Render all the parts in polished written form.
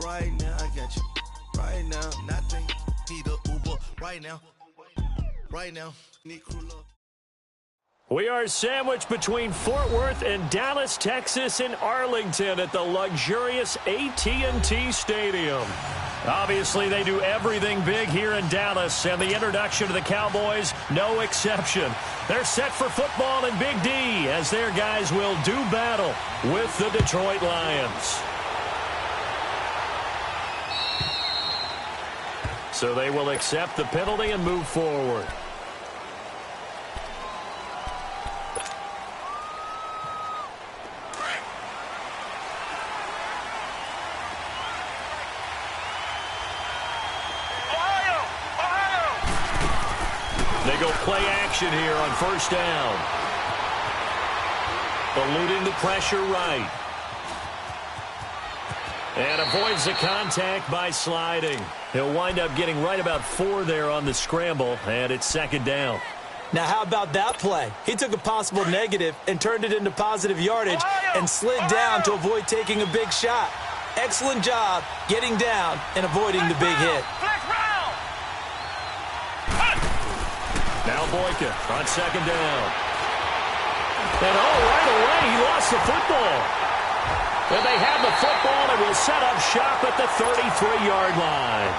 right now. I got you right now. Nothing. Need a Uber right now. Right now. Need crew love. We are sandwiched between Fort Worth and Dallas, Texas, and Arlington at the luxurious AT&T Stadium. Obviously, they do everything big here in Dallas, and the introduction to the Cowboys, no exception. They're set for football in Big D as their guys will do battle with the Detroit Lions. So they will accept the penalty and move forward. They go play action here on first down. Eluding the pressure right. And avoids the contact by sliding. He'll wind up getting right about 4 there on the scramble, and it's second down. Now, how about that play? He took a possible negative and turned it into positive yardage and slid down to avoid taking a big shot. Excellent job getting down and avoiding the big hit. Now Boyka on second down. And right away he lost the football. And they have the football and will set up shop at the 33-yard line.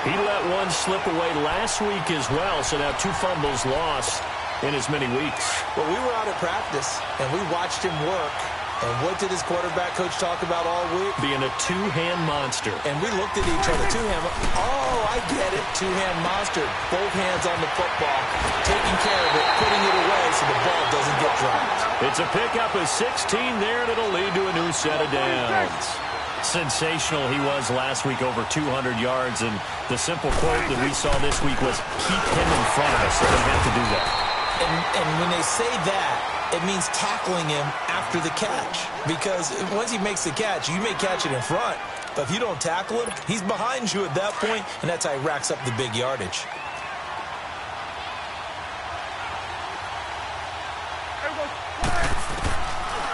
He let one slip away last week as well, so now 2 fumbles lost in as many weeks. Well, we were out at practice, and we watched him work. And what did his quarterback coach talk about all week? Being a two-hand monster. And we looked at each other. Two-hand. Oh, I get it. Two-hand monster. Both hands on the football, taking care of it, putting it away so the ball doesn't get dropped. It's a pickup of 16 there, and it'll lead to a new set of downs. Sensational he was last week, over 200 yards. And the simple quote that we saw this week was, keep him in front of us. They're going to have to do that. And when they say that, it means tackling him after the catch. Because once he makes the catch, you may catch it in front. But if you don't tackle him, he's behind you at that point, and that's how he racks up the big yardage.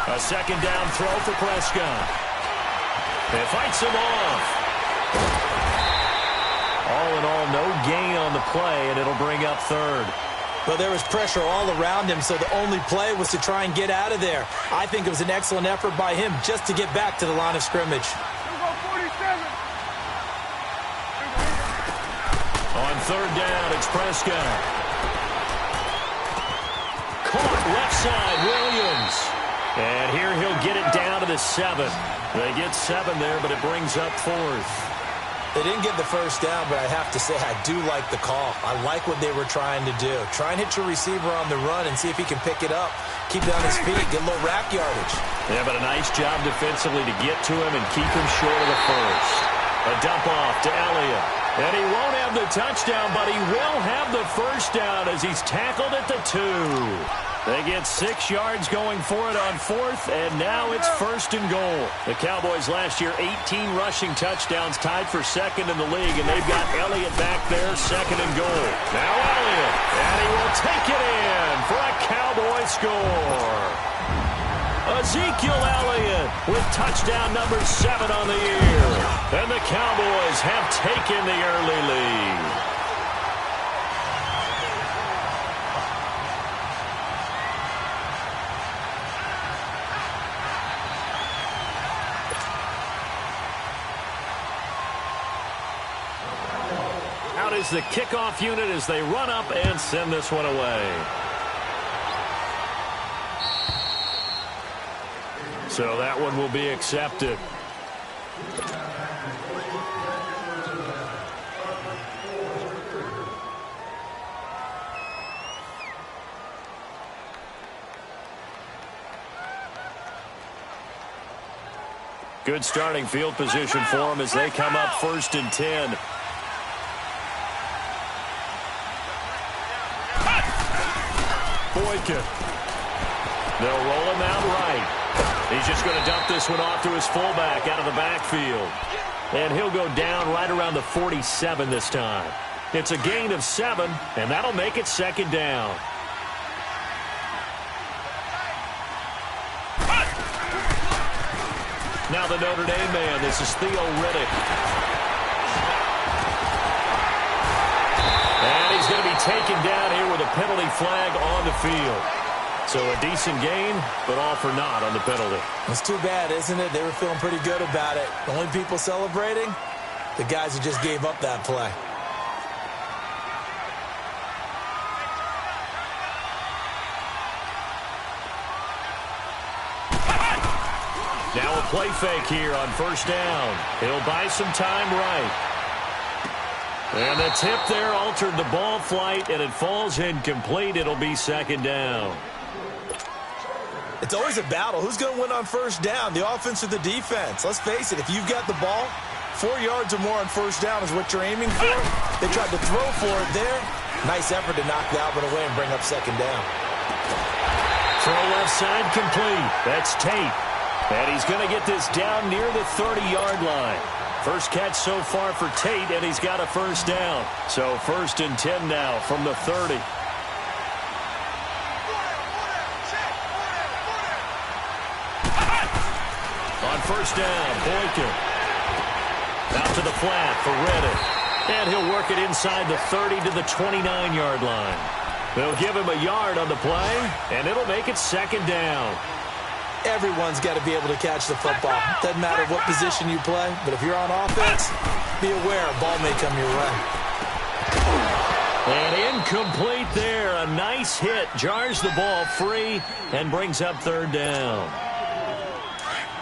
A second down throw for Prescott. It fights him off. All in all, no gain on the play, and it'll bring up third. Well, there was pressure all around him, so the only play was to try and get out of there. I think it was an excellent effort by him just to get back to the line of scrimmage. On third down, it's Prescott. Caught left side, Williams. And here he'll get it down to the 7. They get 7 there, but it brings up fourth. They didn't get the first down, but I have to say I do like the call. I like what they were trying to do. Try and hit your receiver on the run and see if he can pick it up. Keep it on his feet, get a little rack yardage. Yeah, but a nice job defensively to get to him and keep him short of the first. A dump off to Elliott. And he won't have the touchdown, but he will have the first down as he's tackled at the 2. They get 6 yards going for it on fourth, and now it's first and goal. The Cowboys last year, 18 rushing touchdowns, tied for second in the league, and they've got Elliott back there, second and goal. Now Elliott, and he will take it in for a Cowboy score. Ezekiel Elliott with touchdown number 7 on the year. And the Cowboys have taken the early lead. Out is the kickoff unit as they run up and send this one away. So that one will be accepted. Good starting field position for them as they come up first and 10. Boyka. They'll roll him out right. He's just going to dump this one off to his fullback out of the backfield. And he'll go down right around the 47 this time. It's a gain of 7, and that'll make it second down. Now the Notre Dame man, this is Theo Riddick. And he's going to be taken down here with a penalty flag on the field. So a decent gain, but all for naught on the penalty. It's too bad, isn't it? They were feeling pretty good about it. The only people celebrating, the guys who just gave up that play. Now a play fake here on first down. He'll buy some time right. And the tip there altered the ball flight, and it falls incomplete. It'll be second down. It's always a battle. Who's going to win on first down, the offense or the defense? Let's face it, if you've got the ball, 4 yards or more on first down is what you're aiming for. They tried to throw for it there. Nice effort to knock the Albert away and bring up second down. Throw left side complete. That's Tate. And he's going to get this down near the 30-yard line. First catch so far for Tate, and he's got a first down. So 1st and 10 now from the 30. On first down, Boykin. Out to the flat for Reddick. And he'll work it inside the 30 to the 29-yard line. They'll give him a yard on the play, and it'll make it second down. Everyone's got to be able to catch the football. Doesn't matter what position you play, but if you're on offense, be aware a ball may come your way. And incomplete there. A nice hit. Jars the ball free and brings up third down.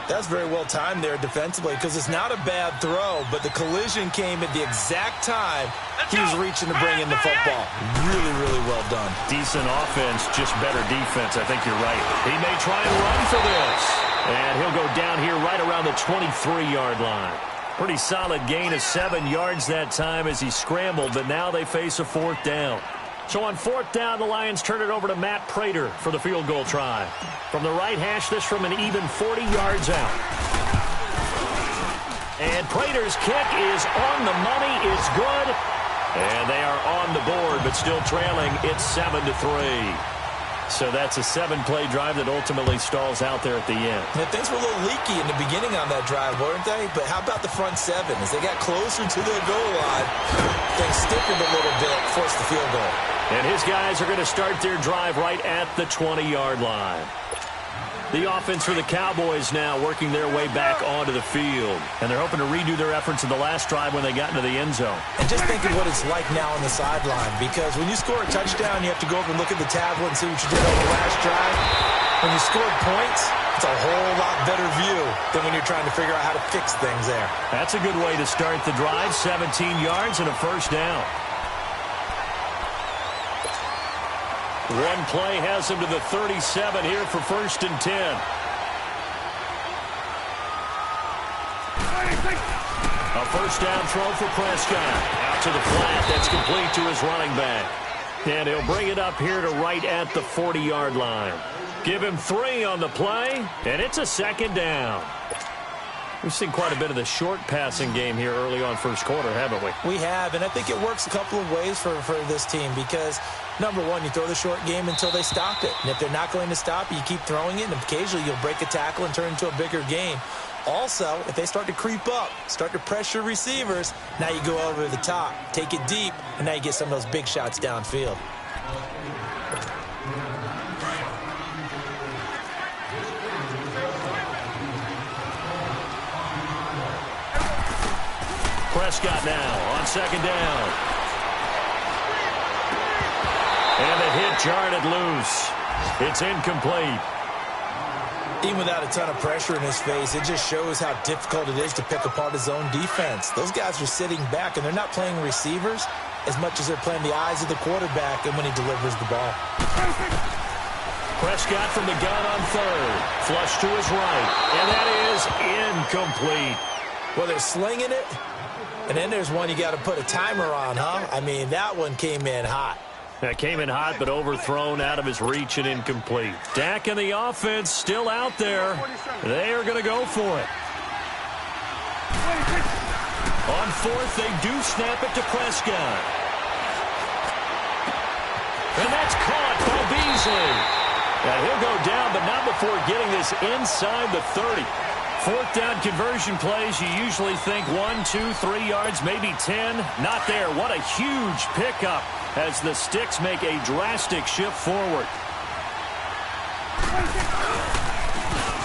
That's very well timed there defensively because it's not a bad throw, but the collision came at the exact time he was reaching to bring in the football. Really, really well done. Decent offense, just better defense. I think you're right. He may try and run for this. And he'll go down here right around the 23-yard line. Pretty solid gain of 7 yards that time as he scrambled, but now they face a fourth down. So on fourth down, the Lions turn it over to Matt Prater for the field goal try. From the right hash, this from an even 40 yards out. And Prater's kick is on the money. It's good. And they are on the board, but still trailing. It's 7-3. So that's a 7-play drive that ultimately stalls out there at the end. And things were a little leaky in the beginning on that drive, weren't they? But how about the front seven? As they got closer to the goal line, things stiffened a little bit, forced the field goal. And his guys are going to start their drive right at the 20-yard line. The offense for the Cowboys now working their way back onto the field. And they're hoping to redo their efforts in the last drive when they got into the end zone. And just think of what it's like now on the sideline. Because when you score a touchdown, you have to go over and look at the tablet and see what you did on the last drive. When you scored points, it's a whole lot better view than when you're trying to figure out how to fix things there. That's a good way to start the drive. 17 yards and a first down. One play has him to the 37 here for 1st and 10. A first down throw for Prescott. Out to the flat. That's complete to his running back. And he'll bring it up here to right at the 40-yard line. Give him 3 on the play, and it's a second down. We've seen quite a bit of the short passing game here early on first quarter, haven't we? We have, and I think it works a couple of ways for this team because, number one, you throw the short game until they stop it. And if they're not going to stop it, you keep throwing it, and occasionally you'll break a tackle and turn it into a bigger game. Also, if they start to creep up, start to pressure receivers, now you go over the top, take it deep, and now you get some of those big shots downfield. Prescott now on second down. And the hit jarred it loose. It's incomplete. Even without a ton of pressure in his face, it just shows how difficult it is to pick apart his own defense. Those guys are sitting back, and they're not playing receivers as much as they're playing the eyes of the quarterback and when he delivers the ball. Prescott from the gun on third. Flush to his right. And that is incomplete. Well, they're slinging it, and then there's one you got to put a timer on, huh? I mean, that one came in hot. That came in hot, but overthrown out of his reach and incomplete. Dak and the offense still out there. They are going to go for it. On fourth, they do snap it to Prescott. And that's caught by Beasley. Now he'll go down, but not before getting this inside the 30. Fourth down conversion plays, you usually think 1, 2, 3 yards, maybe 10. Not there. What a huge pickup as the Sticks make a drastic shift forward.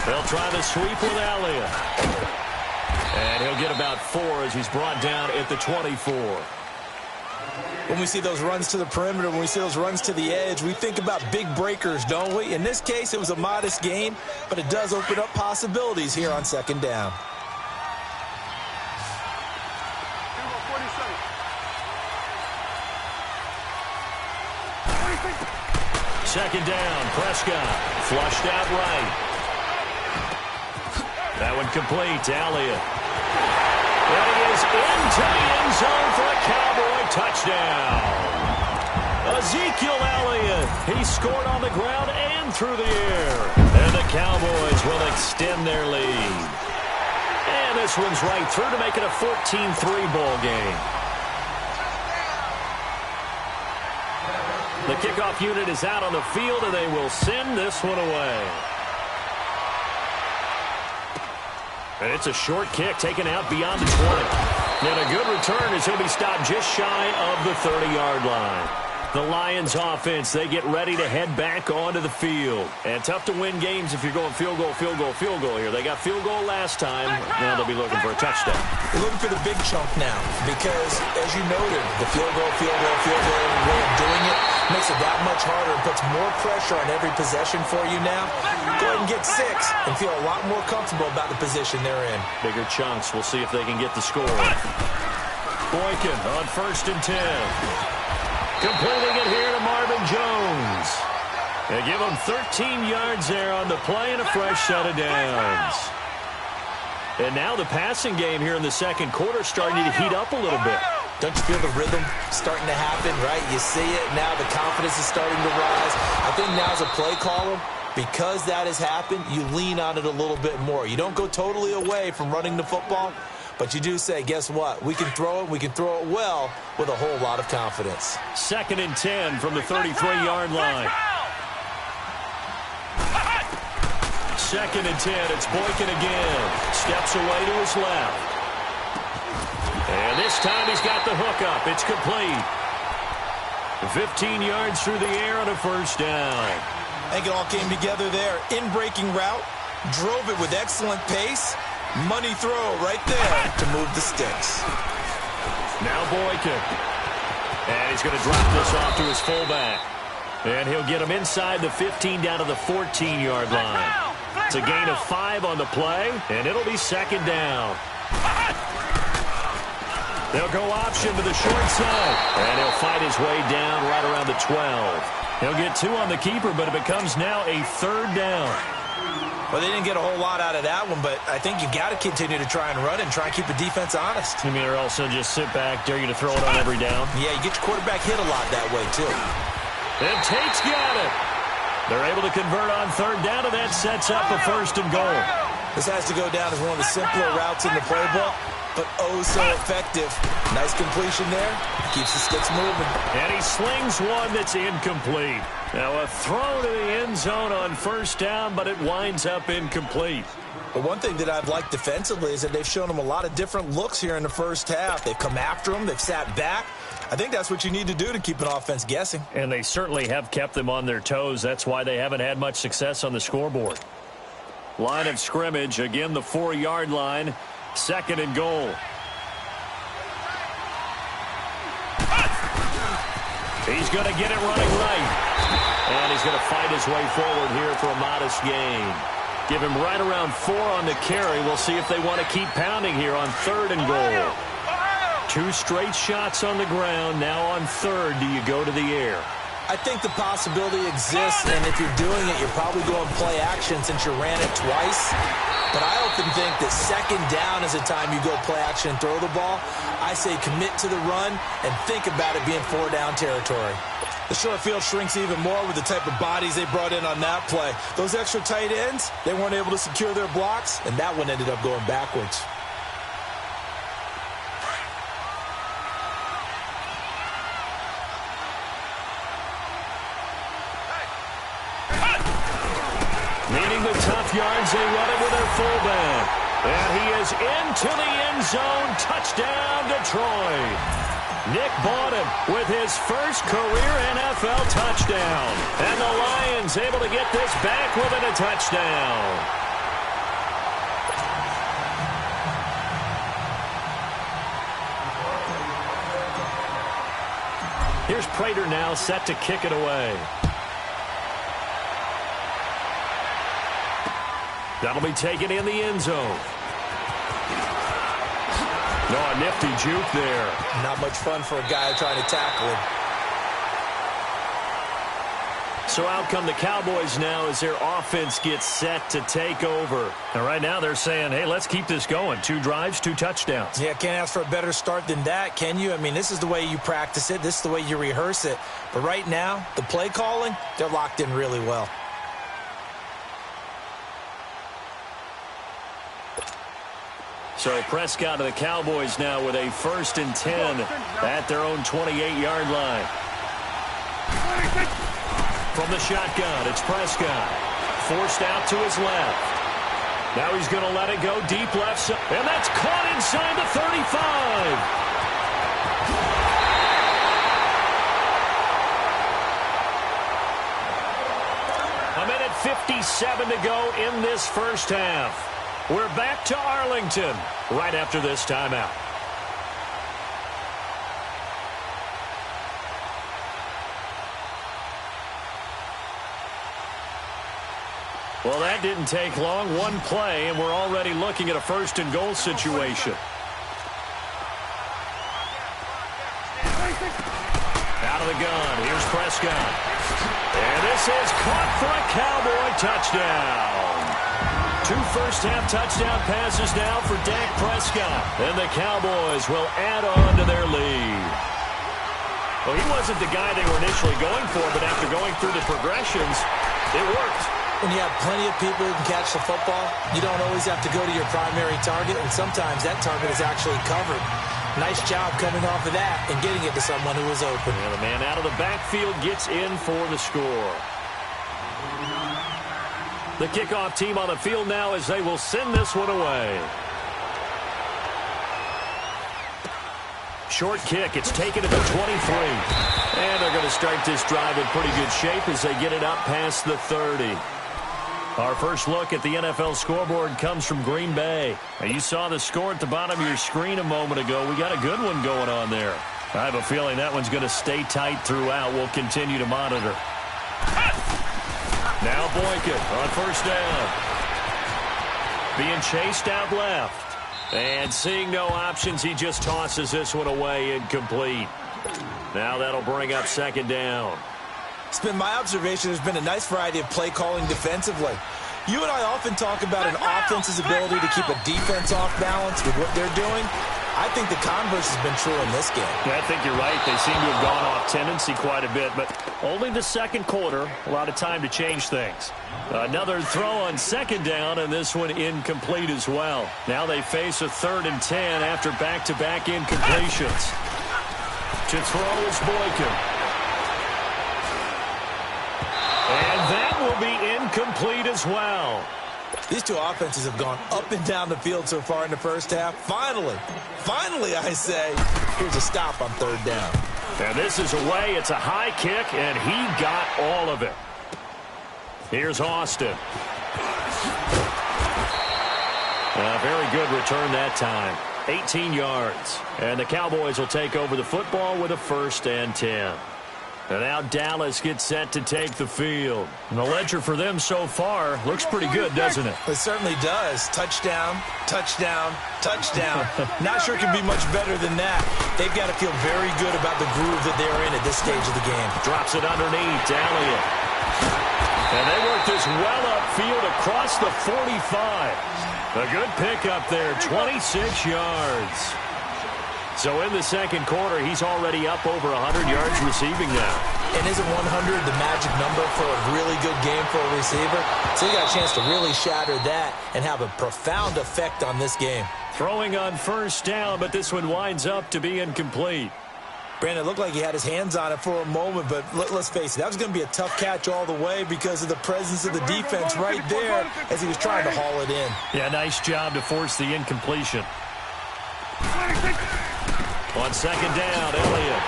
They'll try the sweep with Elliott. And he'll get about 4 as he's brought down at the 24. When we see those runs to the perimeter, when we see those runs to the edge, we think about big breakers, don't we? In this case, it was a modest gain, but it does open up possibilities here on second down. Second down, Prescott flushed out right. That one complete to Elliott. And he is into the end zone for a Cowboy touchdown. Ezekiel Elliott, he scored on the ground and through the air. And the Cowboys will extend their lead. And this one's right through to make it a 14-3 ball game. The kickoff unit is out on the field, and they will send this one away. And it's a short kick taken out beyond the 20. And a good return as he'll be stopped just shy of the 30-yard line. The Lions offense, they get ready to head back onto the field. And tough to win games if you're going field goal, field goal, field goal here. They got field goal last time. Now they'll be looking for a touchdown. They're looking for the big chunk now because, as you noted, the field goal way of doing it makes it that much harder and puts more pressure on every possession for you now. Go ahead and get 6 and feel a lot more comfortable about the position they're in. Bigger chunks. We'll see if they can get the score. Boykin on 1st and 10. Completing it here to Marvin Jones. They give him 13 yards there on the play and a fresh set of downs. And now the passing game here in the second quarter starting to heat up a little bit. Don't you feel the rhythm starting to happen, right? You see it now. The confidence is starting to rise. I think now as a play caller, because that has happened, you lean on it a little bit more. You don't go totally away from running the football, but you do say, guess what? We can throw it. We can throw it well with a whole lot of confidence. 2nd and 10 from the 33-yard line. 2nd and 10. It's Boykin again. Steps away to his left. And this time he's got the hook up. It's complete. 15 yards through the air on a first down. I think it all came together there. In-breaking route. Drove it with excellent pace. Money throw right there to move the Sticks. Now Boykin. And he's going to drop this off to his fullback. And he'll get him inside the 15 down to the 14-yard line. It's a gain of 5 on the play, and it'll be second down. They'll go option to the short side. And he'll fight his way down right around the 12. He'll get 2 on the keeper, but it becomes now a 3rd down. Well, they didn't get a whole lot out of that one, but I think you got to continue to try and run and try and keep the defense honest. You mean, or also just sit back, dare you to throw it on every down? Yeah, you get your quarterback hit a lot that way, too. And Tate's got it. They're able to convert on 3rd down, and that sets up a 1st and goal. This has to go down as one of the simpler routes in the playbook, but oh so effective. Nice completion there. Keeps the Sticks moving. And he slings one that's incomplete. Now a throw to the end zone on 1st down, but it winds up incomplete. But one thing that I've liked defensively is that they've shown them a lot of different looks here in the first half. They've come after them. They've sat back. I think that's what you need to do to keep an offense guessing. And they certainly have kept them on their toes. That's why they haven't had much success on the scoreboard. Line of scrimmage, again the 4-yard line. 2nd and goal. He's going to get it running right. And he's going to fight his way forward here for a modest gain. Give him right around 4 on the carry. We'll see if they want to keep pounding here on 3rd and goal. 2 straight shots on the ground. Now on 3rd, do you go to the air? I think the possibility exists, and if you're doing it, you're probably going play action since you ran it twice. But I often think that 2nd down is the time you go play action and throw the ball. I say commit to the run and think about it being 4-down territory. The short field shrinks even more with the type of bodies they brought in on that play. Those extra tight ends, they weren't able to secure their blocks, and that one ended up going backwards. Needing the tough yards, they run it with their fullback. And he is into the end zone. Touchdown, Detroit. Nick bought him with his first career NFL touchdown. And the Lions able to get this back within a touchdown. Here's Prater now set to kick it away. That'll be taken in the end zone. No, a nifty juke there. Not much fun for a guy trying to tackle him. So out come the Cowboys now as their offense gets set to take over. And right now they're saying, hey, let's keep this going. 2 drives, 2 touchdowns. Yeah, can't ask for a better start than that, can you? I mean, this is the way you practice it. This is the way you rehearse it. But right now, the play calling, they're locked in really well. So Prescott of the Cowboys now with a 1st and 10 at their own 28-yard line. From the shotgun, it's Prescott. Forced out to his left. Now he's going to let it go deep left side. And that's caught inside the 35. A minute 57 to go in this first half. We're back to Arlington right after this timeout. Well, that didn't take long. 1 play, and we're already looking at a 1st and goal situation. Out of the gun. Here's Prescott. And this is caught for a Cowboy touchdown. 2 first-half touchdown passes now for Dak Prescott. And the Cowboys will add on to their lead. Well, he wasn't the guy they were initially going for, but after going through the progressions, it worked. When you have plenty of people who can catch the football, you don't always have to go to your primary target, and sometimes that target is actually covered. Nice job coming off of that and getting it to someone who was open. And the man out of the backfield gets in for the score. The kickoff team on the field now as they will send this one away. Short kick. It's taken at the 23. And they're going to start this drive in pretty good shape as they get it up past the 30. Our first look at the NFL scoreboard comes from Green Bay. Now, you saw the score at the bottom of your screen a moment ago. We got a good one going on there. I have a feeling that one's going to stay tight throughout. We'll continue to monitor. Now Boykin on 1st down. Being chased out left. And seeing no options, he just tosses this one away, incomplete. Now that'll bring up 2nd down. It's been my observation there's been a nice variety of play calling defensively. You and I often talk about an offense's ability to keep a defense off balance with what they're doing. I think the converse has been true in this game. Yeah, I think you're right. They seem to have gone off tendency quite a bit, but only the 2nd quarter, a lot of time to change things. Another throw on 2nd down, and this one incomplete as well. Now they face a 3rd and 10 after back-to-back incompletions. To throw is Boykin. And that will be incomplete as well. These two offenses have gone up and down the field so far in the first half. Finally, I say, here's a stop on 3rd down. And this is away. It's a high kick, and he got all of it. Here's Austin. A very good return that time. 18 yards. And the Cowboys will take over the football with a 1st and 10. And now Dallas gets set to take the field. And the ledger for them so far looks pretty good, doesn't it? It certainly does. Touchdown, touchdown, touchdown. Not sure it can be much better than that. They've got to feel very good about the groove that they're in at this stage of the game. Drops it underneath. Elliott. And they work this well upfield across the 45. A good pickup there, 26 yards. So in the 2nd quarter, he's already up over 100 yards receiving now. And isn't 100 the magic number for a really good game for a receiver? So you got a chance to really shatter that and have a profound effect on this game. Throwing on 1st down, but this one winds up to be incomplete. Brandon, it looked like he had his hands on it for a moment, but let's face it, that was going to be a tough catch all the way because of the presence of the defense right there as he was trying to haul it in. Yeah, nice job to force the incompletion. On second down, Elliott.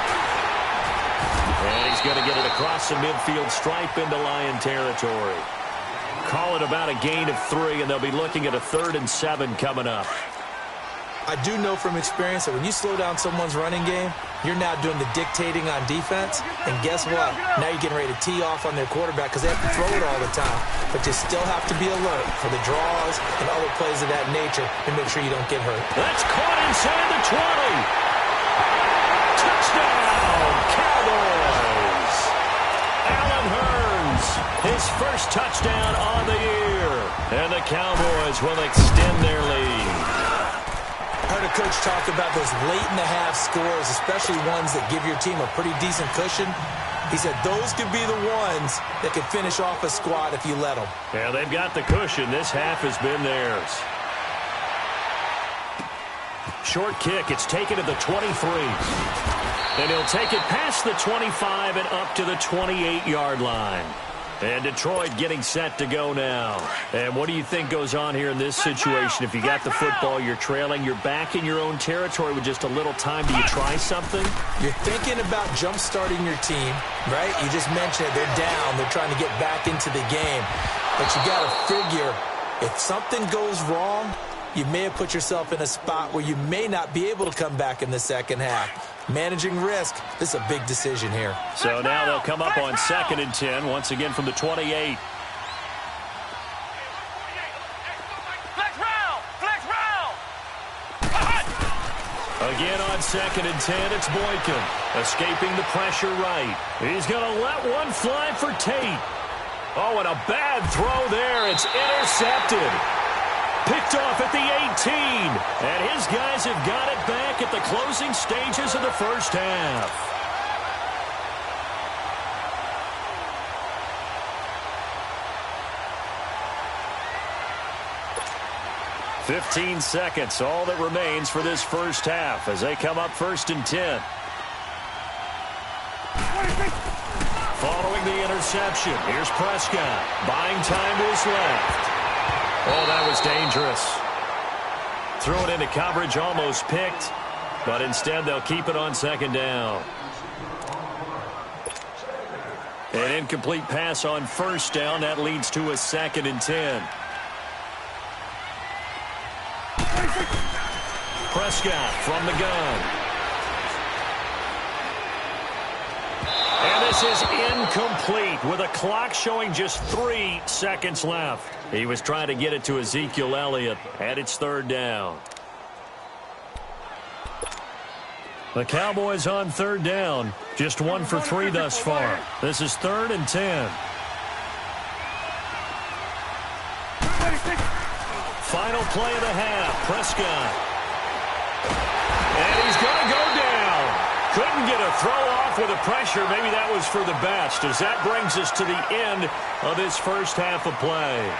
And he's going to get it across the midfield stripe into Lion territory. Call it about a gain of 3, and they'll be looking at a 3rd and 7 coming up. I do know from experience that when you slow down someone's running game, you're now doing the dictating on defense. And guess what? Now you're getting ready to tee off on their quarterback because they have to throw it all the time. But you still have to be alert for the draws and other plays of that nature and make sure you don't get hurt. That's caught inside the 20. Touchdown, Cowboys. Allen Hurns, his first touchdown on the year. And the Cowboys will extend their lead. I heard a coach talk about those late-in-the-half scores, especially ones that give your team a pretty decent cushion. He said those could be the ones that could finish off a squad if you let them. Yeah, they've got the cushion. This half has been theirs. Short kick. It's taken to the 23. And he'll take it past the 25 and up to the 28-yard line. And Detroit getting set to go now. And what do you think goes on here in this situation? If you got the football, you're trailing, you're back in your own territory with just a little time. Do you try something? You're thinking about jump-starting your team, right? You just mentioned it. They're down. They're trying to get back into the game. But you got to figure, if something goes wrong, you may have put yourself in a spot where you may not be able to come back in the second half. Managing risk, this is a big decision here. So now they'll come up on 2nd and 10, once again from the 28. Again on 2nd and 10, it's Boykin. Escaping the pressure right. He's going to let one fly for Tate. Oh, and a bad throw there. It's intercepted. Picked off at the 18. And his guys have got it back at the closing stages of the first half. "15 seconds, all that remains for this first half as they come up 1st and 10. Following the interception, here's Prescott. Buying time to his left. Oh, that was dangerous. Threw it into coverage, almost picked, but instead they'll keep it on 2nd down. An incomplete pass on 1st down. That leads to a 2nd and 10. Prescott from the gun. And this is incomplete with a clock showing just 3 seconds left. He was trying to get it to Ezekiel Elliott, and it's 3rd down. The Cowboys on 3rd down, just 1 for 3 thus far. This is 3rd and 10. Final play of the half, Prescott. And he's going to go down. Couldn't get a throw off with the pressure. Maybe that was for the best, as that brings us to the end of this first half of play.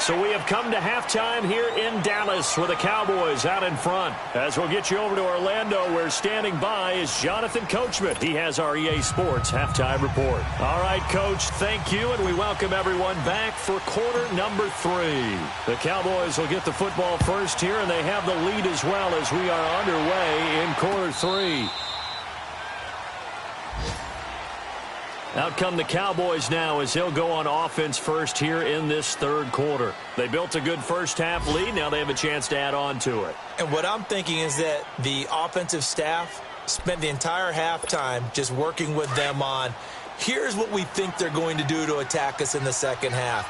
So we have come to halftime here in Dallas with the Cowboys out in front. As we'll get you over to Orlando, where standing by is Jonathan Coachman. He has our EA Sports halftime report. All right, Coach, thank you, and we welcome everyone back for quarter number 3. The Cowboys will get the football first here, and they have the lead as well as we are underway in quarter 3. Out come the Cowboys now as they'll go on offense first here in this 3rd quarter. They built a good first half lead. Now they have a chance to add on to it. And what I'm thinking is that the offensive staff spent the entire halftime just working with them on, here's what we think they're going to do to attack us in the second half.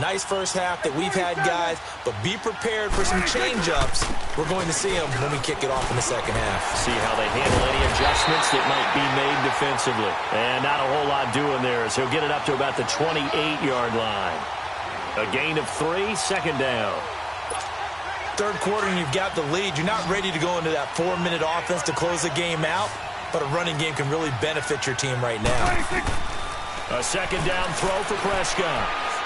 Nice first half that we've had, guys, but be prepared for some change-ups. We're going to see them when we kick it off in the second half. See how they handle any adjustments that might be made defensively. And not a whole lot doing there, as he'll get it up to about the 28-yard line. A gain of 3, 2nd down. 3rd quarter, and you've got the lead. You're not ready to go into that 4-minute offense to close the game out, but a running game can really benefit your team right now. A 2nd down throw for Prescott.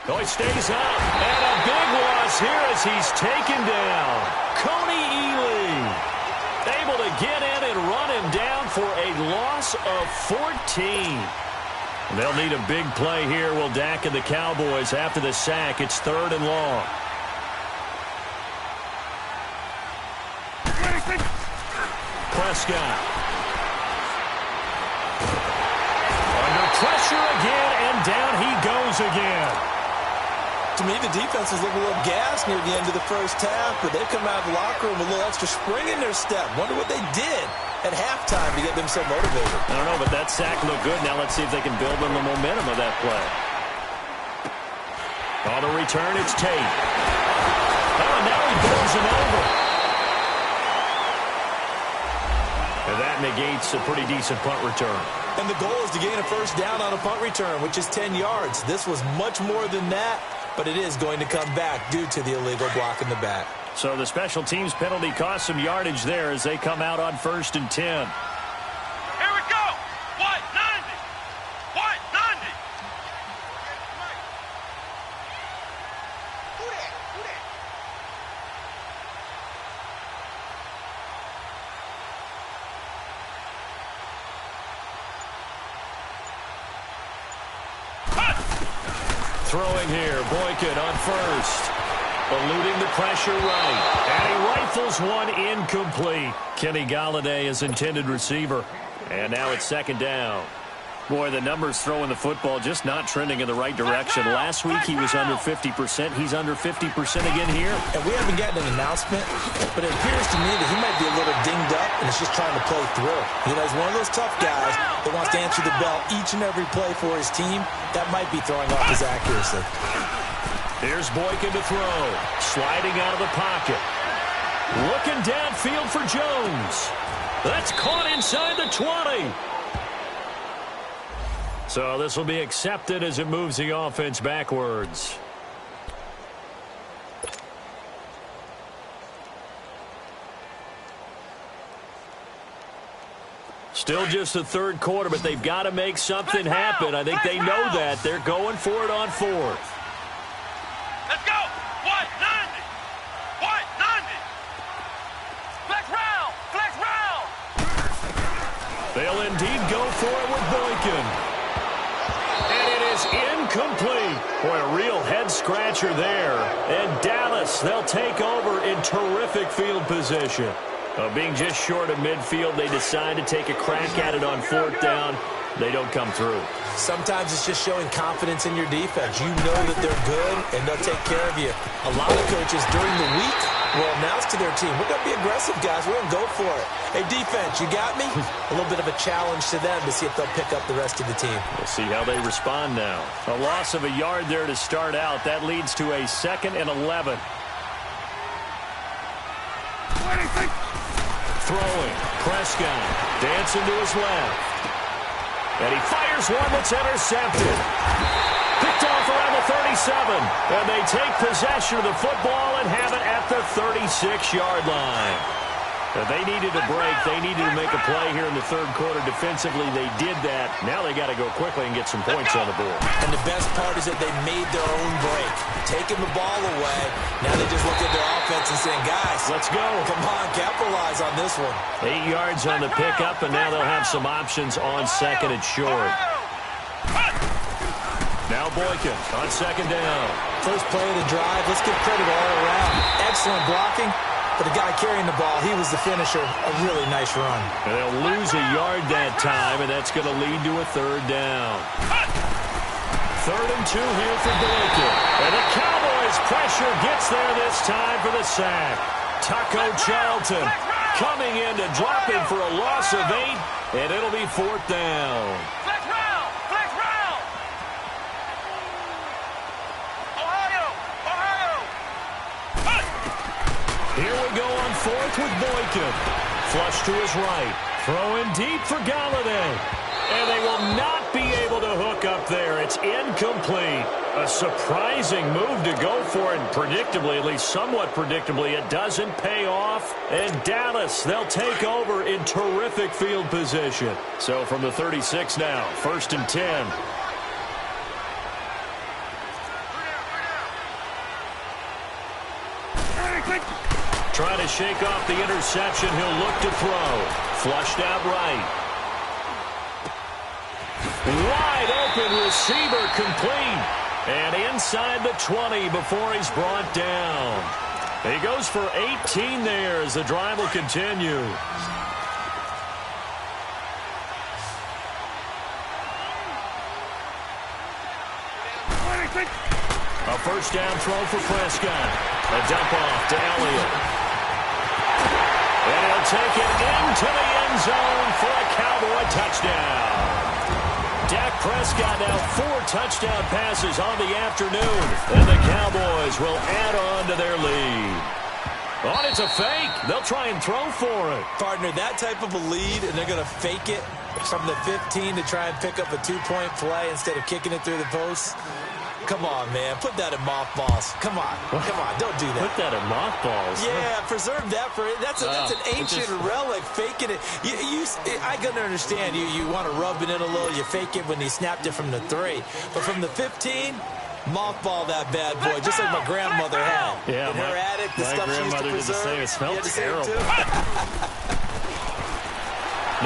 Oh, he stays up. And a big loss here as he's taken down. Coney Ely able to get in and run him down for a loss of 14. They'll need a big play here. Will Dak and the Cowboys after the sack. It's 3rd and long. Prescott. Under pressure again, and down he goes again. To me, the defense was looking a little gassed near the end of the first half, but they come out of the locker room with a little extra spring in their step. Wonder what they did at halftime to get them so motivated. I don't know, but that sack looked good. Now let's see if they can build on the momentum of that play. On the return, it's Tate. Oh, and now he goes him over. And that negates a pretty decent punt return. And the goal is to gain a first down on a punt return, which is 10 yards. This was much more than that, but it is going to come back due to the illegal block in the back. So the special teams penalty cost some yardage there as they come out on 1st and 10. Here we go. What? 90. What? 90. Who that? Who that? Throwing here, Boykin on 1st. Eluding the pressure right. And he rifles one incomplete. Kenny Golladay is intended receiver. And now it's 2nd down. Boy, the numbers throwing the football just not trending in the right direction. Last week he was under 50%. He's under 50% again here. And we haven't gotten an announcement, but it appears to me that he might be a little dinged up and is just trying to play through. You know, he's one of those tough guys that wants to answer the bell each and every play for his team. That might be throwing off his accuracy. Here's Boykin to throw. Sliding out of the pocket. Looking downfield for Jones. That's caught inside the 20. So this will be accepted as it moves the offense backwards. Still just the 3rd quarter, but they've got to make something happen. I think they know that. They're going for it on 4th. Let's go. What? 90. What? 90. Flex round. Flex round. They'll indeed go for it with Boykin. And it is incomplete. Boy, a real head-scratcher there. And Dallas, they'll take over in terrific field position. Being just short of midfield, they decide to take a crack at it on 4th down. They don't come through. Sometimes it's just showing confidence in your defense. You know that they're good, and they'll take care of you. A lot of coaches during the week will announce to their team, we're going to be aggressive, guys. We're going to go for it. Hey, defense, you got me? A little bit of a challenge to them to see if they'll pick up the rest of the team. We'll see how they respond now. A loss of a yard there to start out. That leads to a 2nd and 11. Throwing. Prescott dancing to his left. And he fires one that's intercepted. Picked off around the 37. And they take possession of the football and have it at the 36-yard line. They needed a break. They needed to make a play here in the 3rd quarter. Defensively, they did that. Now they got to go quickly and get some points on the board. And the best part is that they made their own break. Taking the ball away. Now they just look at their offense and saying, guys, let's go. Come on, capitalize on this one. 8 yards on the pickup, and now they'll have some options on 2nd and short. Now Boykin on 2nd down. First play of the drive. Let's give credit all around. Excellent blocking. But the guy carrying the ball, he was the finisher. A really nice run. And they'll lose a yard that time, and that's going to lead to a 3rd down. 3rd and 2 here for Boykin. And the Cowboys' pressure gets there this time for the sack. Taco Charlton coming in to drop him for a loss of 8, and it'll be 4th down. Flex round. Flex round. Ohio. Ohio. Here we go on 4th with Boykin. Flush to his right. Throwing deep for Golladay. And they will not be able to hook up there. It's incomplete. A surprising move to go for it. Predictably, at least somewhat predictably, it doesn't pay off. And Dallas, they'll take over in terrific field position. So from the 36 now, 1st and 10. Trying to shake off the interception. He'll look to throw. Flushed out right. Wide open receiver complete. And inside the 20 before he's brought down. He goes for 18 there as the drive will continue. A first down throw for Prescott. A dump off to Elliott. And he'll take it into the end zone for a Cowboy touchdown. Dak Prescott now 4 touchdown passes on the afternoon. And the Cowboys will add on to their lead. Oh, it's a fake. They'll try and throw for it. Partner, that type of a lead, and they're going to fake it from the 15 to try and pick up a 2-point play instead of kicking it through the post. Come on, man. Put that in mothballs. Come on. Come on. Don't do that. Put that in mothballs. Yeah, preserve that for it. That's an ancient relic. Faking it. I can understand. You want to rub it in a little. You fake it when you snapped it from the 3. But from the 15, mothball that bad boy, just like my grandmother had. Yeah, in her attic, the stuff she used to preserve. It smelled terrible.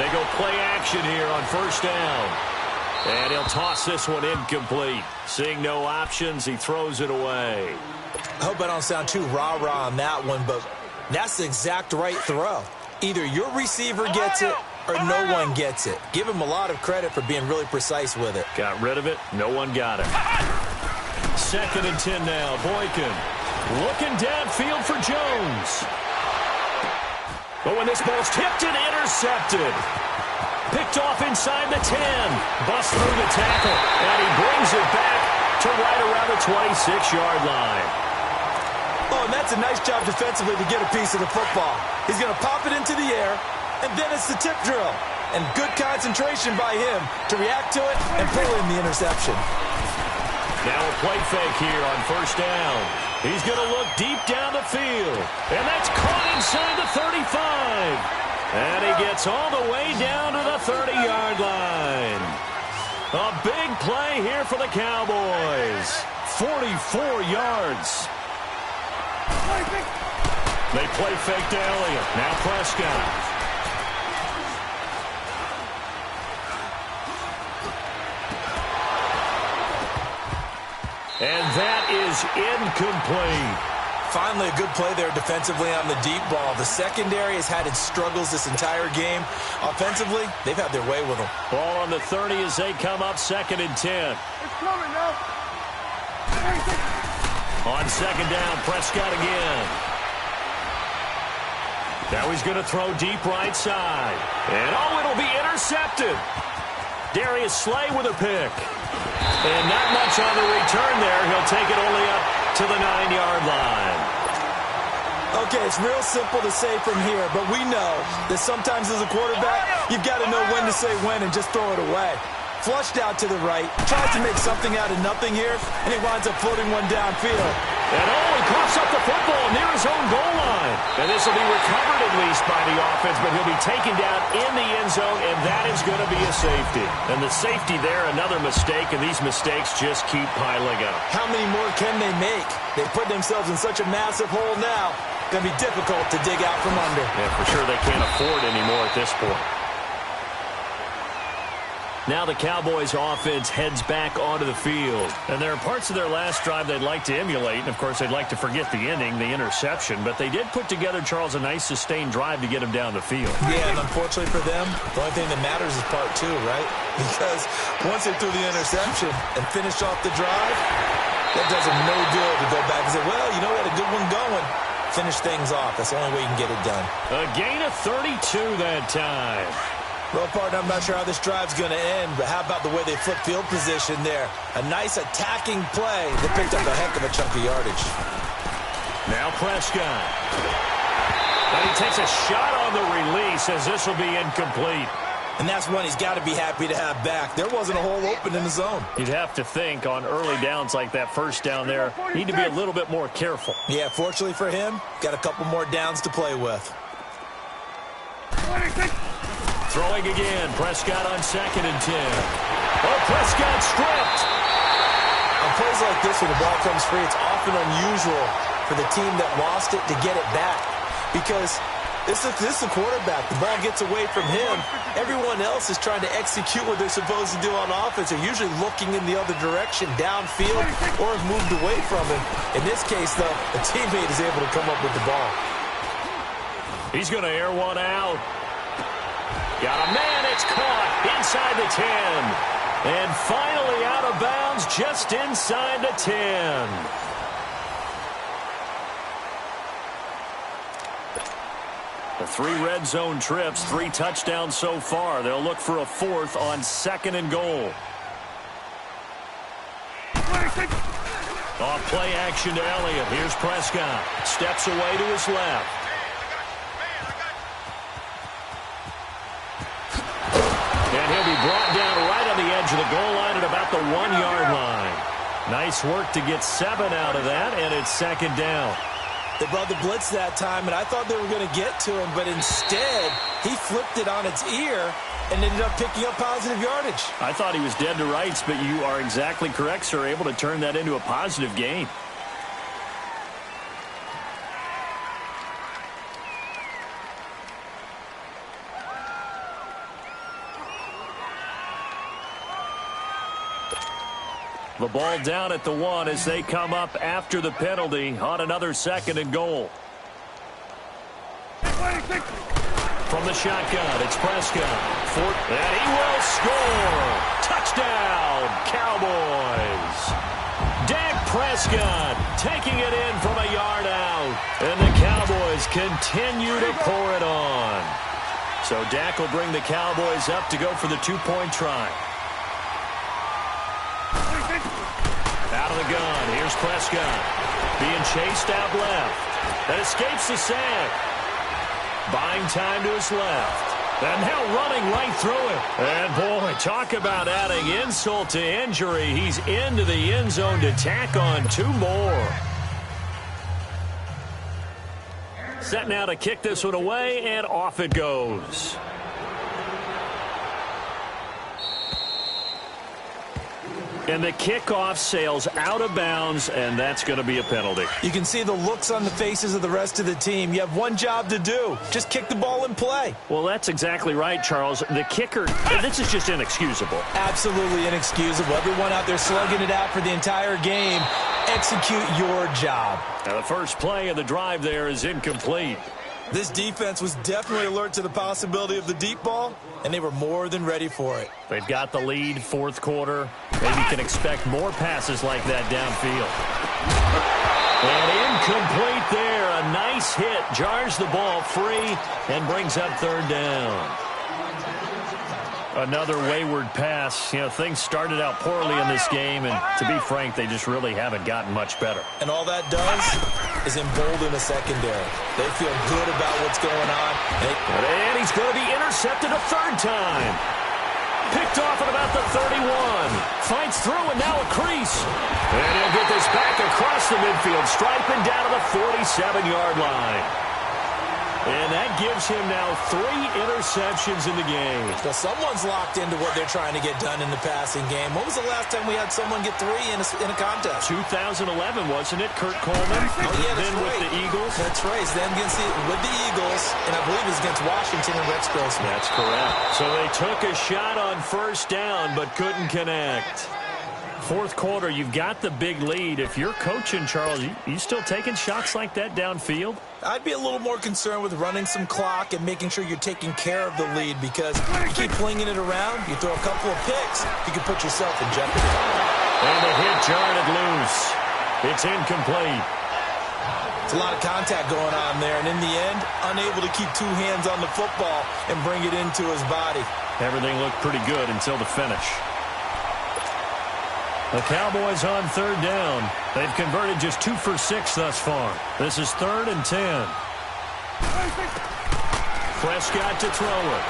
They go play action here on first down. And he'll toss this one incomplete. Seeing no options, he throws it away. I hope I don't sound too rah-rah on that one, but that's the exact right throw. Either your receiver gets it or no one gets it. Give him a lot of credit for being really precise with it. Got rid of it. No one got it. 2nd and 10 now. Boykin looking downfield for Jones. But when this ball's tipped and intercepted. Picked off inside the 10. Busts through the tackle. And he brings it back to right around the 26-yard line. Oh, and that's a nice job defensively to get a piece of the football. He's going to pop it into the air, and then it's the tip drill. And good concentration by him to react to it and pull in the interception. Now a play fake here on first down. He's going to look deep down the field. And that's caught inside the 35. And he gets all the way down to the 30-yard line. A big play here for the Cowboys. 44 yards. They play fake to Elliott. Now Prescott. And that is incomplete. Finally, a good play there defensively on the deep ball. The secondary has had its struggles this entire game. Offensively, they've had their way with them. Ball on the 30 as they come up 2nd and 10. It's coming now. On 2nd down, Prescott again. Now he's going to throw deep right side. And it'll be intercepted. Darius Slay with a pick. And not much on the return there. He'll take it only up to the 9-yard line. Okay, it's real simple to say from here, but we know that sometimes as a quarterback, you've got to know when to say when and just throw it away. Flushed out to the right, tries to make something out of nothing here, and he winds up floating one downfield. And he coughs up the football near his own goal line. And this will be recovered at least by the offense, but he'll be taken down in the end zone, and that is going to be a safety. And the safety there, another mistake, and these mistakes just keep piling up. How many more can they make? They put themselves in such a massive hole now. Going to be difficult to dig out from under. Yeah, for sure they can't afford anymore at this point. Now the Cowboys offense heads back onto the field. And there are parts of their last drive they'd like to emulate. And, of course, they'd like to forget the ending, the interception. But they did put together, Charles, a nice sustained drive to get him down the field. Yeah, and unfortunately for them, the only thing that matters is part 2, right? Because once they threw the interception and finished off the drive, that does them no good to go back and say, well, we had a good one going. Finish things off. That's the only way you can get it done. A gain of 32 that time. Well, partner, I'm not sure how this drive's going to end, but how about the way they flip field position there? A nice attacking play that picked up a heck of a chunk of yardage. Now Prescott. And he takes a shot on the release as this will be incomplete. And that's one he's got to be happy to have back. There wasn't a hole open in the zone. You'd have to think on early downs like that first down there, need to be a little bit more careful. Yeah, fortunately for him, got a couple more downs to play with. Throwing again, Prescott on 2nd and 10. Oh, Prescott stripped. On plays like this, when the ball comes free, it's often unusual for for the team that lost it to get it back. Because this is the quarterback. The ball gets away from him. Everyone else is trying to execute what they're supposed to do on offense. They're usually looking in the other direction, downfield, or have moved away from him. In this case, though, a teammate is able to come up with the ball. He's going to air one out. Got a man. It's caught inside the 10. And finally out of bounds just inside the 10. The 3 red zone trips, 3 touchdowns so far. They'll look for a 4th on 2nd and goal. Off play action to Elliott. Here's Prescott. Steps away to his left. And he'll be brought down right on the edge of the goal line at about the 1-yard line. Nice work to get 7 out of that, and it's 2nd down. They brought the blitz that time, and I thought they were going to get to him, but instead, he flipped it on its ear and ended up picking up positive yardage. I thought he was dead to rights, but you are exactly correct, sir. Able to turn that into a positive gain. The ball down at the 1 as they come up after the penalty on another 2nd and goal. From the shotgun, it's Prescott. And he will score. Touchdown, Cowboys. Dak Prescott taking it in from a yard out. And the Cowboys continue to pour it on. So Dak will bring the Cowboys up to go for the 2-point try. Out of the gun, here's Prescott. Being chased out left. That escapes the sack. Buying time to his left. And now running right through it. And boy, talk about adding insult to injury. He's into the end zone to tack on 2 more. Set now to kick this one away, and off it goes. And the kickoff sails out of bounds, and that's going to be a penalty. You can see the looks on the faces of the rest of the team. You have one job to do. Just kick the ball and play. Well, that's exactly right, Charles. The kicker, this is just inexcusable. Absolutely inexcusable. Everyone out there slugging it out for the entire game. Execute your job. Now, the first play of the drive there is incomplete. This defense was definitely alert to the possibility of the deep ball, and they were more than ready for it. They've got the lead, 4th quarter. Maybe can expect more passes like that downfield. And incomplete there. A nice hit. Jars the ball free and brings up 3rd down. Another wayward pass. You know, things started out poorly in this game, and to be frank, they just really haven't gotten much better. And all that does is embolden the secondary. They feel good about what's going on. And he's going to be intercepted a 3rd time. Picked off at about the 31. Fights through, and now a crease. And he'll get this back across the midfield, striping down to the 47-yard line. And that gives him now 3 interceptions in the game. Well, someone's locked into what they're trying to get done in the passing game. When was the last time we had someone get 3 in a contest? 2011, wasn't it? Kurt Coleman. Oh, yeah, that's then right. With the Eagles. That's right. Then with the Eagles, and I believe it was against Washington and Rex Grossman. That's correct. So they took a shot on 1st down, but couldn't connect. 4th quarter, you've got the big lead. If you're coaching, Charles, you still taking shots like that downfield? I'd be a little more concerned with running some clock and making sure you're taking care of the lead, because you keep flinging it around, you throw a couple of picks, you can put yourself in jeopardy. And the hit jarred it loose. It's incomplete. It's a lot of contact going on there, and in the end, unable to keep 2 hands on the football and bring it into his body. Everything looked pretty good until the finish. The Cowboys on 3rd down. They've converted just 2 for 6 thus far. This is 3rd and 10. Prescott to throw it.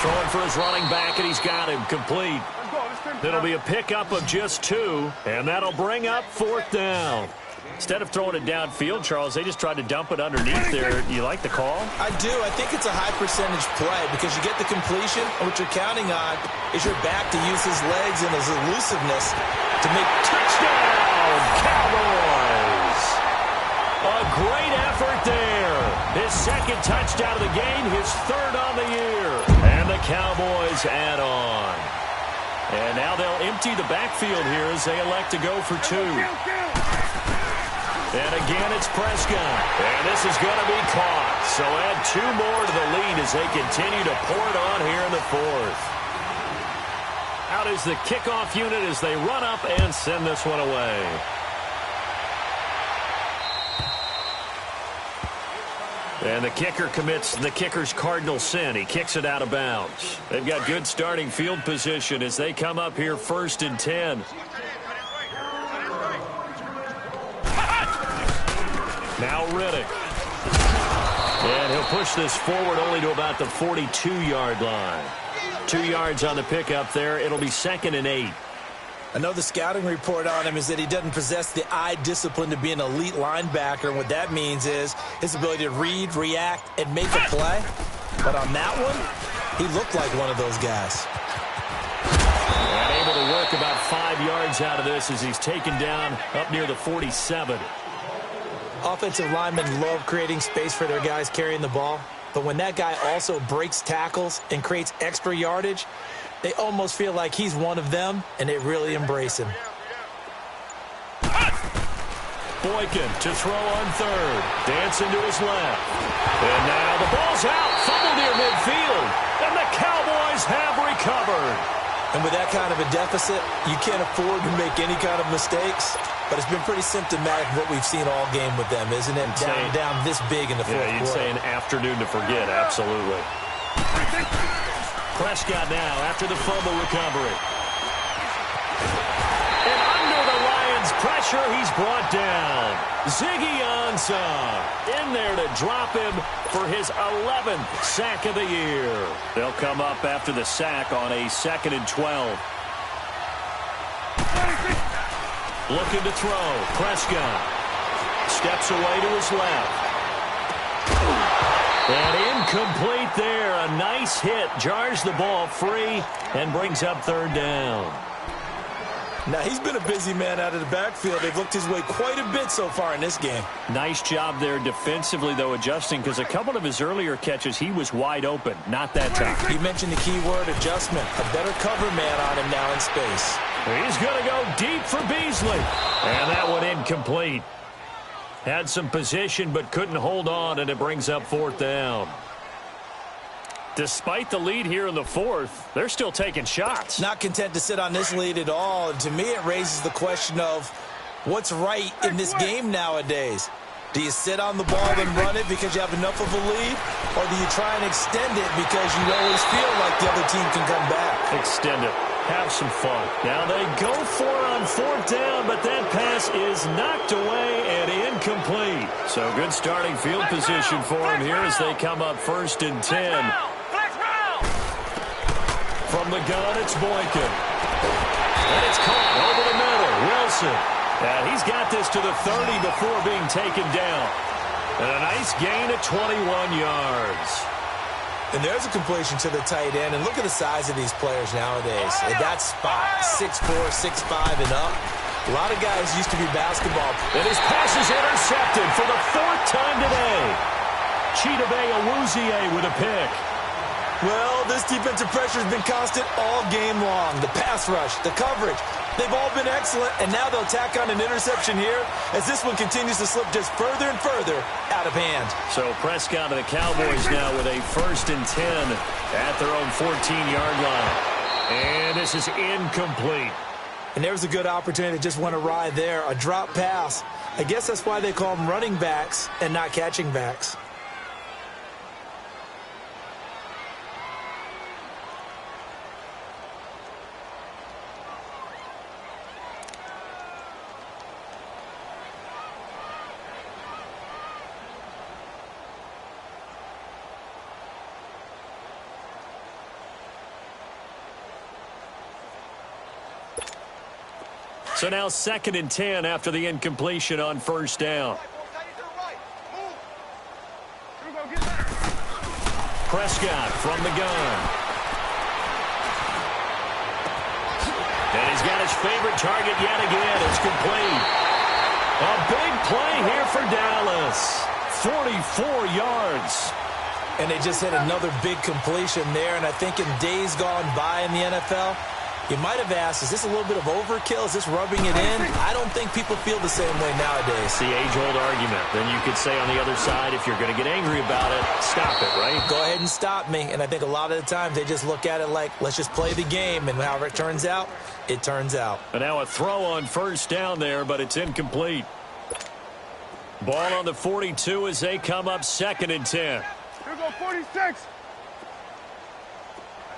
Throwing for his running back, and he's got him complete. It'll be a pickup of just 2, and that'll bring up 4th down. Instead of throwing it downfield, Charles, they just tried to dump it underneath there. You like the call? I do. I think it's a high-percentage play because you get the completion, and what you're counting on is your back to use his legs and his elusiveness to make touchdown, Cowboys! effort there. His second touchdown of the game, his third on the year. And the Cowboys add on. And now they'll empty the backfield here as they elect to go for two. And again, it's Prescott. And this is going to be caught. So add two more to the lead as they continue to pour it on here in the fourth. Out is the kickoff unit as they run up and send this one away. And the kicker commits the kicker's cardinal sin. He kicks it out of bounds. They've got good starting field position as they come up here 1st and 10. Now Riddick. And he'll push this forward only to about the 42-yard line. 2 yards on the pickup there. It'll be 2nd and 8. I know the scouting report on him is that he doesn't possess the eye discipline to be an elite linebacker. And what that means is his ability to read, react, and make a play. But on that one, he looked like one of those guys. And able to work about 5 yards out of this as he's taken down up near the 47. Offensive linemen love creating space for their guys carrying the ball. But when that guy also breaks tackles and creates extra yardage, they almost feel like he's one of them, and they really embrace him. Boykin to throw on third. Dancing to his left. And now the ball's out. Fumble near midfield. And the Cowboys have recovered. And with that kind of a deficit, you can't afford to make any kind of mistakes. But it's been pretty symptomatic of what we've seen all game with them, isn't it? Down this big in the fourth quarter. Yeah, you'd say an afternoon to forget. Absolutely. Prescott now after the fumble recovery. And under the Lions' pressure, he's brought down. Ziggy Ansah in there to drop him for his 11th sack of the year. They'll come up after the sack on a 2nd and 12. Looking to throw. Prescott steps away to his left. And incomplete there. A nice hit. Jars the ball free and brings up 3rd down. Now, he's been a busy man out of the backfield. They've looked his way quite a bit so far in this game. Nice job there defensively, though, adjusting, because a couple of his earlier catches, he was wide open. Not that time. You mentioned the key word, adjustment. A better cover man on him now in space. He's going to go deep for Beasley. And that one incomplete. Had some position but couldn't hold on, and it brings up 4th down. Despite the lead here in the fourth, they're still taking shots. Not content to sit on this lead at all. And to me, it raises the question of what's right in this game nowadays. Do you sit on the ball and run it because you have enough of a lead? Or do you try and extend it because you always feel like the other team can come back? Extend it. Have some fun. Now they go for it on 4th down, but that pass is knocked away and incomplete. So good starting field position for him here as they come up 1st and 10. From the gun, it's Boykin. And it's caught over the middle. Wilson. And he's got this to the 30 before being taken down. And a nice gain of 21 yards. And there's a completion to the tight end. And look at the size of these players nowadays. At that spot, 6'4", 6'5", and up. A lot of guys used to be basketball. And his pass is intercepted for the 4th time today. Chidobe Awuzie with a pick. Well, this defensive pressure has been constant all game long. The pass rush, the coverage, they've all been excellent, and now they'll tack on an interception here as this one continues to slip just further and further out of hand. So Prescott and the Cowboys now with a 1st and 10 at their own 14-yard line. And this is incomplete. And there's a good opportunity that just went awry there, a drop pass. I guess that's why they call them running backs and not catching backs. So now 2nd and 10 after the incompletion on 1st down. Prescott from the gun. And he's got his favorite target yet again. It's complete. A big play here for Dallas. 44 yards. And they just hit another big completion there. And I think in days gone by in the NFL, you might have asked, is this a little bit of overkill? Is this rubbing it in? I don't think people feel the same way nowadays. It's the age-old argument. Then you could say on the other side, if you're going to get angry about it, stop it, right? Go ahead and stop me. And I think a lot of the times they just look at it like, let's just play the game. And however it turns out, it turns out. And now a throw on first down there, but it's incomplete. Ball on the 42 as they come up 2nd and 10. Here go 46.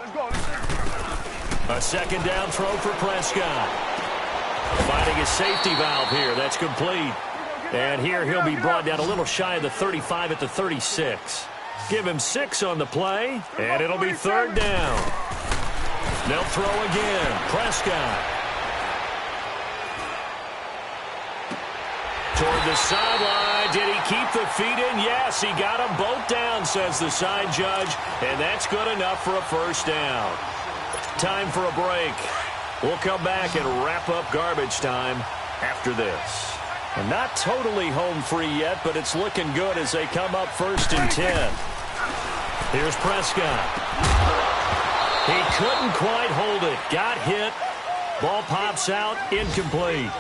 Let's go. A 2nd down throw for Prescott. Finding his safety valve here. That's complete. And here he'll be brought down a little shy of the 35 at the 36. Give him 6 on the play, and it'll be 3rd down. They'll throw again. Prescott. Toward the sideline. Did he keep the feet in? Yes, he got them both down, says the side judge. And that's good enough for a 1st down. Time for a break. We'll come back and wrap up garbage time after this. And not totally home free yet, but it's looking good as they come up 1st and 10. Here's Prescott. He couldn't quite hold it. Got hit. Ball pops out. Incomplete.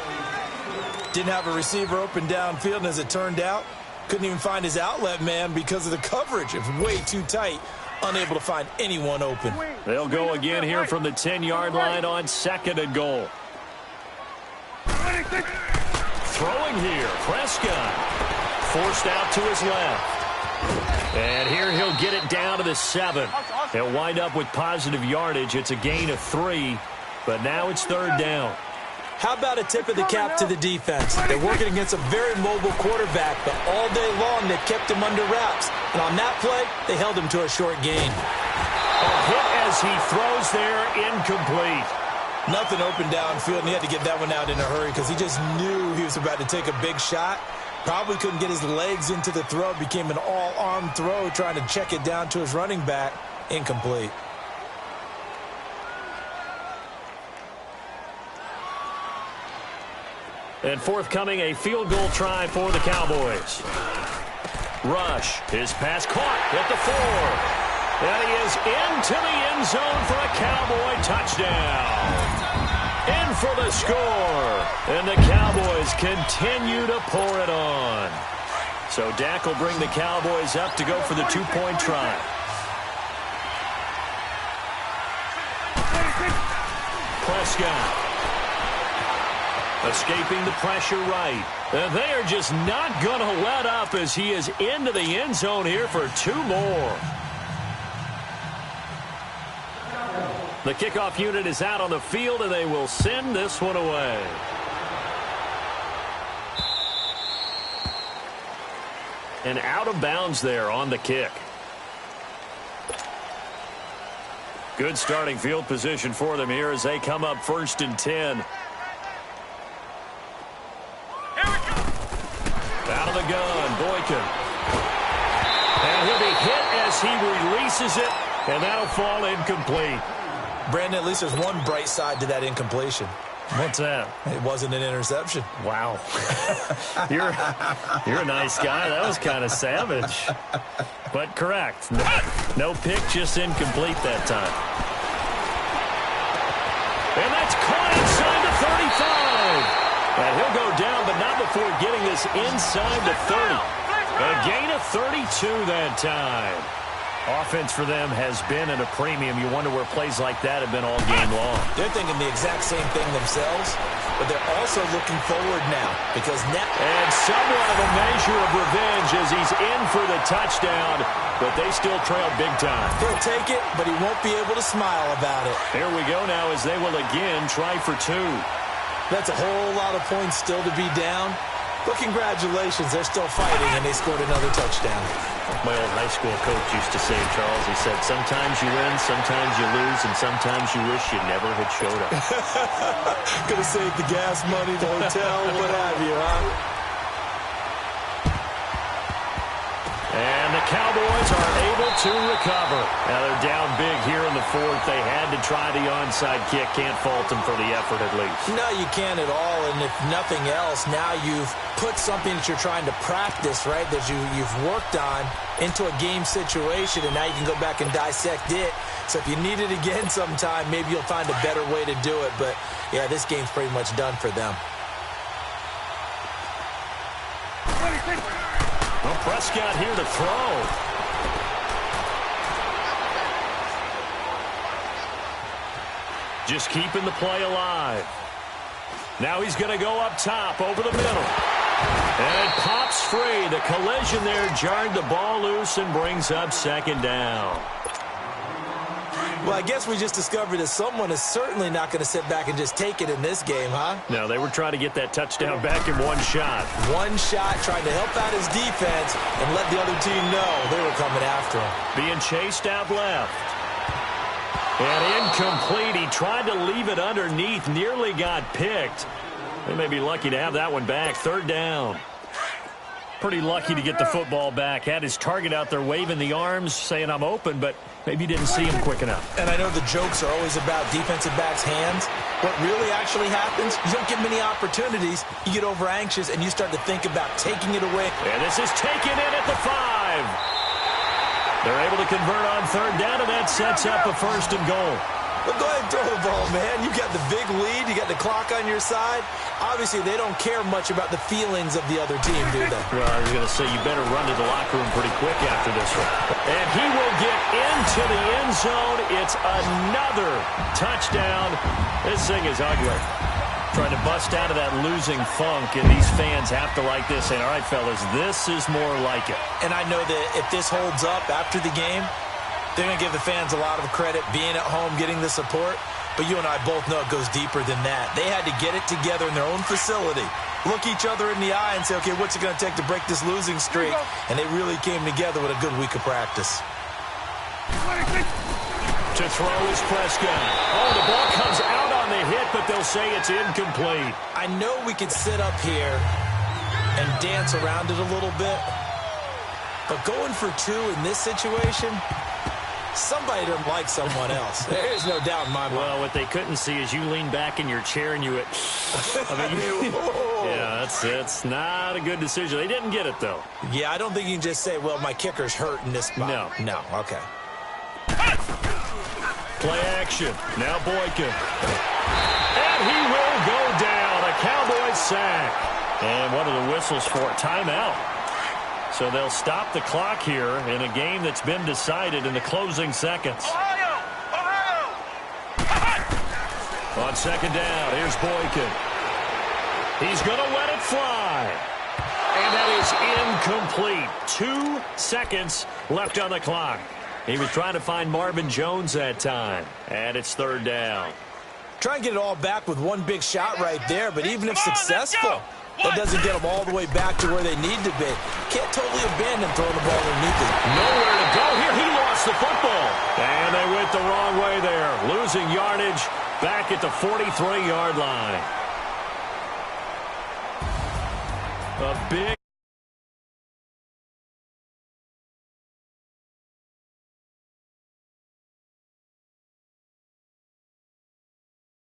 Didn't have a receiver open downfield, and as it turned out, couldn't even find his outlet man because of the coverage. It was way too tight. Unable to find anyone open. They'll go again here from the 10-yard line on 2nd and goal. Throwing here, Prescott. Forced out to his left. And here he'll get it down to the 7. They'll wind up with positive yardage. It's a gain of 3, but now it's 3rd down. How about a tip of the cap to the defense? They're working against a very mobile quarterback, but all day long they kept him under wraps. And on that play, they held him to a short gain. A hit as he throws there, incomplete. Nothing open downfield, and he had to get that one out in a hurry because he just knew he was about to take a big shot. Probably couldn't get his legs into the throw. Became an all-arm throw, trying to check it down to his running back. Incomplete. And forthcoming, a field goal try for the Cowboys. Rush. His pass caught at the 4. And he is into the end zone for a Cowboy touchdown. In for the score. And the Cowboys continue to pour it on. So Dak will bring the Cowboys up to go for the 2-point try. Prescott. Escaping the pressure right. And they are just not going to let up as he is into the end zone here for 2 more. The kickoff unit is out on the field, and they will send this one away. And out of bounds there on the kick. Good starting field position for them here as they come up 1st and 10. Out of the gun, Boykin. And he'll be hit as he releases it, and that'll fall incomplete. Brandon, at least there's one bright side to that incompletion. What's that? It wasn't an interception. Wow. You're a nice guy. That was kind of savage. But correct. No pick, just incomplete that time. And that's caught inside the 35. And he'll go down, but not before getting this inside the 30. A gain of 32 that time. Offense for them has been at a premium. You wonder where plays like that have been all game long. They're thinking the exact same thing themselves, but they're also looking forward now because now... And somewhat of a measure of revenge as he's in for the touchdown, but they still trail big time. He'll take it, but he won't be able to smile about it. Here we go now as they will again try for 2. That's a whole lot of points still to be down. But congratulations, they're still fighting, and they scored another touchdown. My old high school coach used to say, Charles, he said, sometimes you win, sometimes you lose, and sometimes you wish you never had showed up. Gonna save the gas money, the hotel, what have you, huh? And the Cowboys Eagles are able to recover. Now they're down big here in the fourth. They had to try the onside kick. Can't fault them for the effort at least. No, you can't at all. And if nothing else, now you've put something that you're trying to practice, right, that you've worked on into a game situation, and now you can go back and dissect it. So if you need it again sometime, maybe you'll find a better way to do it. But, yeah, this game's pretty much done for them. Well, Prescott here to throw. Just keeping the play alive. Now he's going to go up top over the middle. And it pops free. The collision there jarred the ball loose and brings up second down. Well, I guess we just discovered that someone is certainly not going to sit back and just take it in this game, huh? No, they were trying to get that touchdown back in one shot. One shot, trying to help out his defense and let the other team know they were coming after him. Being chased out left. And incomplete. He tried to leave it underneath, nearly got picked. They may be lucky to have that one back. Third down. Pretty lucky to get the football back. Had his target out there waving the arms, saying, I'm open, but maybe didn't see him quick enough. And I know the jokes are always about defensive backs' hands. What really actually happens, you don't get many opportunities. You get over anxious, and you start to think about taking it away. And this is taken in at the 5. They're able to convert on third down, and that sets up a first and goal. Well, go ahead and throw the ball, man. You got the big lead. You got the clock on your side. Obviously, they don't care much about the feelings of the other team, do they? Well, I was going to say, you better run to the locker room pretty quick after this one. And he will get into the end zone. It's another touchdown. This thing is ugly. Trying to bust out of that losing funk, and these fans have to like this. And, all right, fellas, this is more like it. And I know that if this holds up after the game, they're going to give the fans a lot of credit being at home, getting the support. But you and I both know it goes deeper than that. They had to get it together in their own facility, look each other in the eye and say, okay, what's it going to take to break this losing streak? And they really came together with a good week of practice. To throw is Prescott. Oh, the ball comes out on the hit, but they'll say it's incomplete. I know we could sit up here and dance around it a little bit, but going for two in this situation, somebody doesn't like someone else. There's no doubt in my mind. Well, what they couldn't see is you lean back in your chair and you went, yeah, that's not a good decision. They didn't get it, though. Yeah, I don't think you can just say, well, my kicker's hurt in this spot. No. Okay. Play action. Now Boykin. And he will go down. A Cowboys sack. And what are the whistles for? Timeout. So they'll stop the clock here in a game that's been decided in the closing seconds. Ohio! On second down, here's Boykin. He's going to let it fly. And that is incomplete. 2 seconds left on the clock. He was trying to find Marvin Jones that time. And it's third down. Try and get it all back with one big shot right there, but even if successful, that doesn't get them all the way back to where they need to be. Can't totally abandon throwing the ball underneath it. Nowhere to go here. He lost the football. And they went the wrong way there. Losing yardage back at the 43-yard line. A big